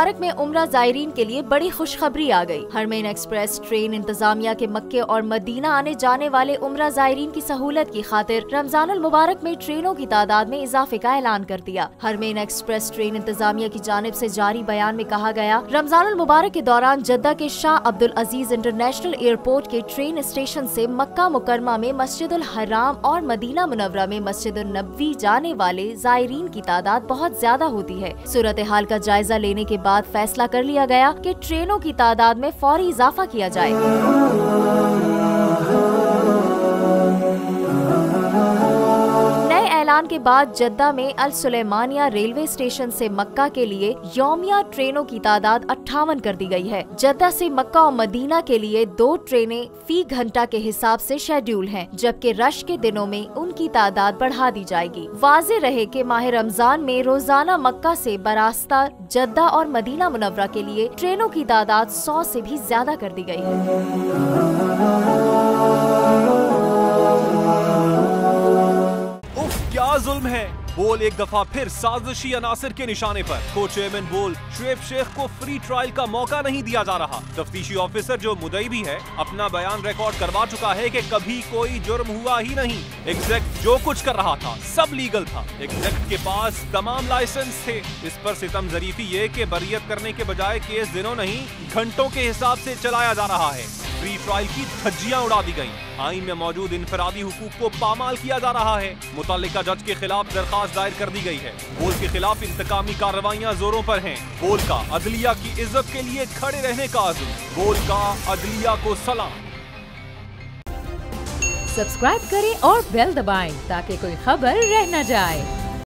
मुबारक में उम्रा ज़ायरीन के लिए बड़ी खुशखबरी आ गई। हरमैन एक्सप्रेस ट्रेन इंतजामिया के मक्के और मदीना आने जाने वाले उम्रा ज़ायरीन की सहूलत की खातिर रमजानुल मुबारक में ट्रेनों की तादाद में इजाफे का ऐलान कर दिया। हरमैन एक्सप्रेस ट्रेन इंतजामिया की जानिब से जारी बयान में कहा गया, रमजानुल मुबारक के दौरान जद्दा के शाह अब्दुल अजीज इंटरनेशनल एयरपोर्ट के ट्रेन स्टेशन से मक्का मुकरमा में मस्जिदुल हराम और मदीना मुनव्वरा में मस्जिदुल नबवी जाने वाले ज़ायरीन की तादाद बहुत ज्यादा होती है। सूरत हाल का जायजा लेने के बाद फैसला कर लिया गया कि ट्रेनों की तादाद में फौरी इजाफा किया जाए। ऐलान के बाद जद्दा में अल सुलेमानिया रेलवे स्टेशन से मक्का के लिए यौमिया ट्रेनों की तादाद 58 कर दी गई है। जद्दा से मक्का और मदीना के लिए 2 ट्रेनें फी घंटा के हिसाब से शेड्यूल हैं, जबकि रश के दिनों में उनकी तादाद बढ़ा दी जाएगी। वाज़े रहे कि माह रमजान में रोजाना मक्का से बरास्ता जद्दा और मदीना मुनव्वरा के लिए ट्रेनों की तादाद 100 से भी ज्यादा कर दी गई है। क्या जुल्म है। बोल एक दफा फिर साजिशी अनासिर के निशाने पर। को चेयरमैन बोल शुएब शेख को फ्री ट्रायल का मौका नहीं दिया जा रहा। तफ्तीशी ऑफिसर जो मुदई भी है अपना बयान रिकॉर्ड करवा चुका है कि कभी कोई जुर्म हुआ ही नहीं। एग्जैक्ट जो कुछ कर रहा था सब लीगल था। एग्जैक्ट के पास तमाम लाइसेंस थे। इस पर सितम जरीफी ये कि बरियत करने के बजाय केस दिनों नहीं घंटों के हिसाब से चलाया जा रहा है। फ्री ट्रायल की धज्जियां उड़ा दी गयी। आईन में मौजूद इनफरादी हुकूक को पामाल किया जा रहा है। मुतल्लिका जज के खिलाफ दरखास्त दायर कर दी गई है। बोल के खिलाफ इंतकामी कार्रवाइयां जोरों पर हैं। बोल का अदलिया की इज्जत के लिए खड़े रहने का अज़्म। बोल का अदलिया को सलाम। सब्सक्राइब करें और बेल दबाएं ताकि कोई खबर रह न जाए।